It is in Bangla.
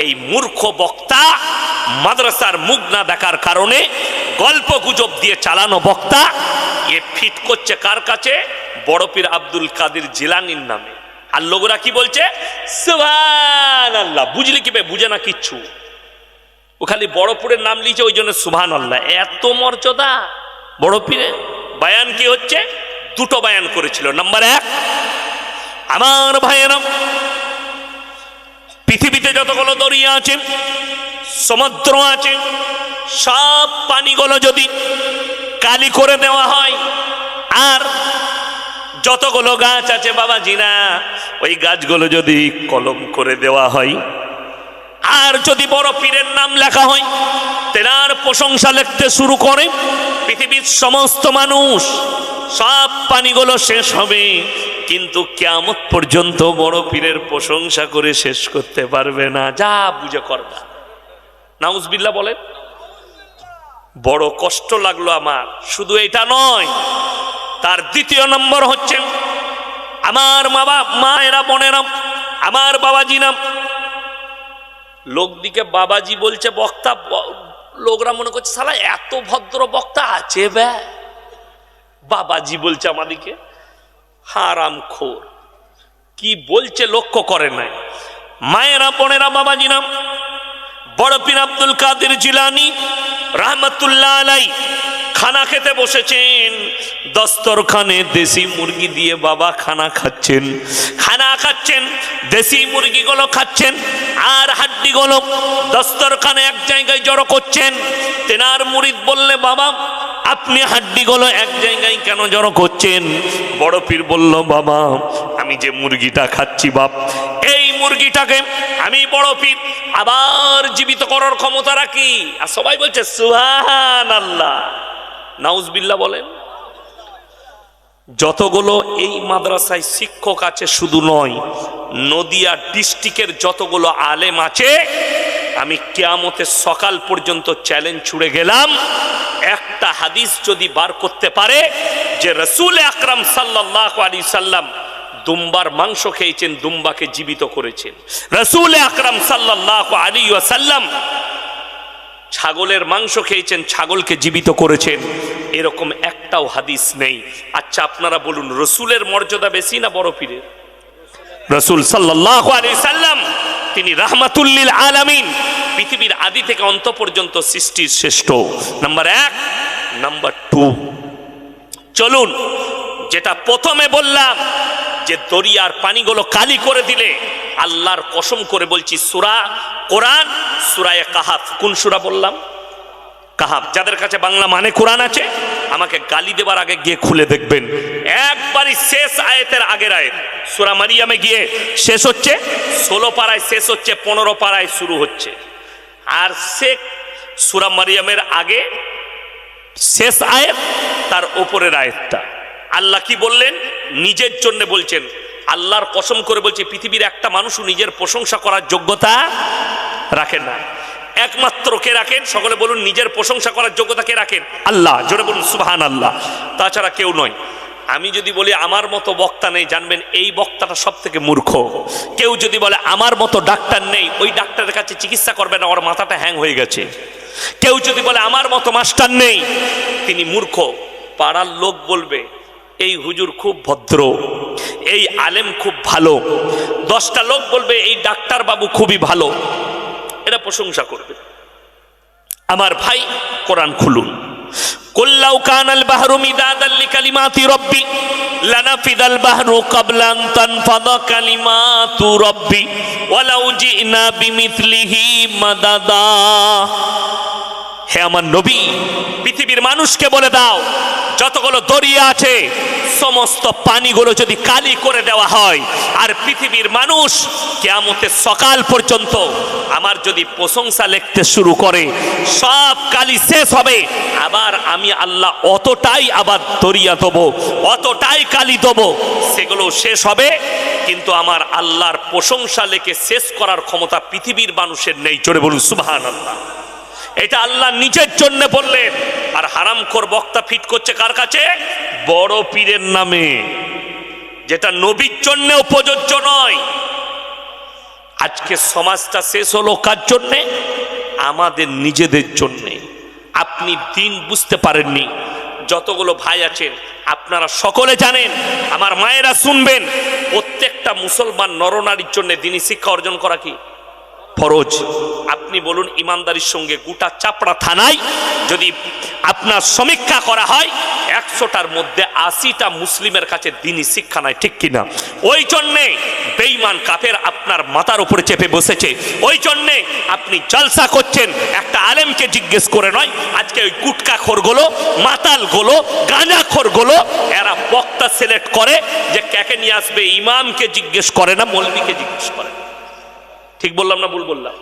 এই মূর্খ বক্তা, মাদ্রাসার মুখ না দেখার কারণে গল্প গুজব দিয়ে চালানো বক্তা, এ ফিট করছে কার কাছে? বড় পীর আব্দুল কাদের জিলানীর নামে। আর লোকরা কি বলছে? সুবহানাল্লাহ। বুঝলি কি? বুঝে না কিচ্ছু। ও খালি বড় পীরের নাম লিখছে, ওই জন্য সুবহানাল্লাহ। এত মর্যাদা বড় পীরের। বায়ান কি হচ্ছে? দুটো বায়ান করেছিল। নাম্বার এক, আমার ভাইয়েরা, পৃথিবীতে যতগুলো দরিয়া আছে, সমুদ্র আছে, সব পানিগুলো যদি কালি করে দেওয়া হয়, আর যতগুলো গাছ আছে বাবাজি না, ওই গাছগুলো যদি কলম করে দেওয়া হয়, আর যদি বড় পীরের নাম লেখা হয়, তেনার প্রশংসা লিখতে শুরু করে, পৃথিবীর সমস্ত মানুষ, সব পানিগুলো শেষ হবে, কিন্তু কিয়ামত পর্যন্ত বড় পীরের প্রশংসা করে শেষ করতে পারবে না। যা বুঝে করবা। নাউজুবিল্লাহ বলেন। বড় কষ্ট লাগলো আমার। শুধু এটা নয়, তার দ্বিতীয় নম্বর হচ্ছে, আমার মায়েরা, বোনেরা, আমার বাবাজি নাম, লোক দিকে বাবাজি বলছে বক্তা, লোকরা মনে করছে সালা এত ভদ্র বক্তা আছে বে, বাবাজি বলছে আমাদিকে। হারামখোর। কি বলছে লক্ষ্য করে নাই। মায়েরা, বোনেরা, বাবাজি নাম, বড় পীর আব্দুল কাদের জিলানী রাহমাতুল্লাহ আলাইহি খানা খেতে বসেছেন। দস্তরখানে দেশি মুরগি দিয়ে বাবা খানা খাচ্ছেন। খানা খাচ্ছেন, দেশি মুরগিগুলো খাচ্ছেন, আর হাড্ডিগুলো দস্তরখানে এক জায়গায় জড়ো করছেন। তেনার মুরিদ বললে, বাবা আপনি হাড্ডিগুলো এক জায়গায় কেন জড়ো করছেন? বড় পীর বলল, বাবা আমি যে মুরগিটা খাচ্ছি বাপ, এই মুরগিটাকে আমি বড় পীর আবার জীবিত করার ক্ষমতা রাখি। আর সবাই বলছে সুবহানাল্লাহ। নাউজুবিল্লাহ বলেন। যতগুলো এই মাদ্রাসায় শিক্ষক আছে শুধু নয়, নদিয়া ডিস্ট্রিক্টের যতগুলো আলেম আছে, আমি কিয়ামতের সকাল পর্যন্ত চ্যালেঞ্জ ছুড়ে গেলাম, একটা হাদিস যদি বার করতে পারে যে রাসূল আকরাম সাল্লাল্লাহু আলাইহি সাল্লাম দুম্বার মাংস খেয়েছেন, দুম্বাকে জীবিত করেছেন, রাসূল আকরাম সাল্লাল্লাহু আলাইহি ওয়াসাল্লাম ছাগলের মাংস খেয়েছেন, ছাগলকে জীবিত করেছেন, এরকম একটাও হাদিস নেই। আচ্ছা আপনারা বলুন, রাসূলের মর্যাদা বেশি না বড় পীরের? রাসূল সাল্লাল্লাহু আলাইহি সাল্লাম তিনি রাহমাতুল লিল আলামিন, পৃথিবীর আদি থেকে অন্ত পর্যন্ত সৃষ্টির শ্রেষ্ঠ। নাম্বার এক। নাম্বার টু, চলুন যেটা প্রথমে বললাম যে দরিয়ার পানিগুলো কালি করে দিলে, আল্লাহর কসম করে বলছি, সূরা কোরআন, সূরা কাহাফ। কোন সূরা বললাম? কাহাফ। যাদের কাছে বাংলা মানে কোরআন আছে, আমাকে গালি দেবার আগে গিয়ে খুলে দেখবেন, একবারই শেষ আয়াতের আগের আয়াত সূরা মারিয়ামে গিয়ে শেষ হচ্ছে, 16 পারায় শেষ হচ্ছে, 15 পারায় শুরু হচ্ছে। আর সে সূরা মারিয়ামের আগে শেষ আয়াত, তার উপরের আয়াতটা আল্লাহ কি বললেন? নিজের জন্য বলছেন। আল্লাহর কসম করে বলছে, পৃথিবীর একটা মানুষও নিজের প্রশংসা করার যোগ্যতা রাখেন না। একমাত্র কে রাখেন? সকলে বলুন, নিজের প্রশংসা করার যোগ্যতা কে রাখেন? আল্লাহ। জোরে বলুন সুবহানাল্লাহ। তাছাড়া কেউ নয়। আমি যদি বলি আমার মতো বক্তা নেই, জানবেন এই বক্তাটা সব থেকে মূর্খ। কেউ যদি বলে আমার মতো ডাক্তার নেই, ওই ডাক্তারের কাছে চিকিৎসা করবে না, ওর মাথাটা হ্যাং হয়ে গেছে। কেউ যদি বলে আমার মতো মাস্টার নেই, তিনি মূর্খ। পাড়ার লোক বলবে এই হুজুর খুব ভদ্র, এই আলেম খুব ভালো। 10টা লোক বলবে এই ডাক্তার বাবু খুবই ভালো, এটা প্রশংসা করবে। আমার ভাই, কোরআন খুলুন। কুল্লাউ কানাল বাহরু মিদাদাল লিকালিমাতি রাব্বি লানাফিদাল বাহরু ক্বাবলা আন তানফাদা কালিমাতু রাব্বি ওয়ালাউ জিনা বিমিথলিহি মাদাদা। হে আমার নবী, পৃথিবীর মানুষকে বলে দাও, যতগুলো দরিয়া আছে সমস্ত পানিগুলো যদি কালি করে দেওয়া হয়, আর পৃথিবীর মানুষ কিয়ামতের সকাল পর্যন্ত আমার যদি প্রশংসা লিখতে শুরু করে, সব কালি শেষ হবে, আবার আমি আল্লাহ অতটাই আবার দরিয়া দেবো, অতটাই কালি দেবো, সেগুলো শেষ হবে, কিন্তু আমার আল্লাহর প্রশংসা লিখে শেষ করার ক্ষমতা পৃথিবীর মানুষের নেই। জোরে বলুন সুবহানাল্লাহ। এটা আল্লাহ নিজের জন্য বললেন। আর হারামখোর বক্তা ফিট করছে কার কাছে? বড় পীরের নামে, যেটা নবীর জন্যও প্রযোজ্য নয়। আজকে সমাজটা শেষ হলো কার জন্যে? আমাদের নিজেদের জন্যে। আপনি দিন বুঝতে পারেননি। যতগুলো ভাই আছেন আপনারা সকলে জানেন, আমার মায়েরা শুনবেন, প্রত্যেকটা মুসলমান নরনারীর জন্য দিনী শিক্ষা অর্জন করা কি ফরজ। আপনি বলুন ইমানদারির সঙ্গে গোটা চাপড়া থানায় যদি আপনার সমীক্ষা করা হয় 100টার মধ্যে 80টা মুসলিমের কাছে দিনী শিক্ষা নাই, ঠিক কিনা? ওই জন্যে বেঈমান কাফের আপনার মাথার উপরে চেপে বসেছে। ওই জন্যে আপনি জলসা করছেন, একটা আলেমকে জিজ্ঞেস করে নয়। আজকে ওই গুটকা খোরগুলো, মাতালগুলো, গাঁজা খোরগুলো এরা বক্তা সিলেক্ট করে যে কাকে নিয়ে আসবে, ইমামকে জিজ্ঞেস করে না, মৌলবীকে জিজ্ঞেস করে। ঠিক বললাম না ভুল বললাম?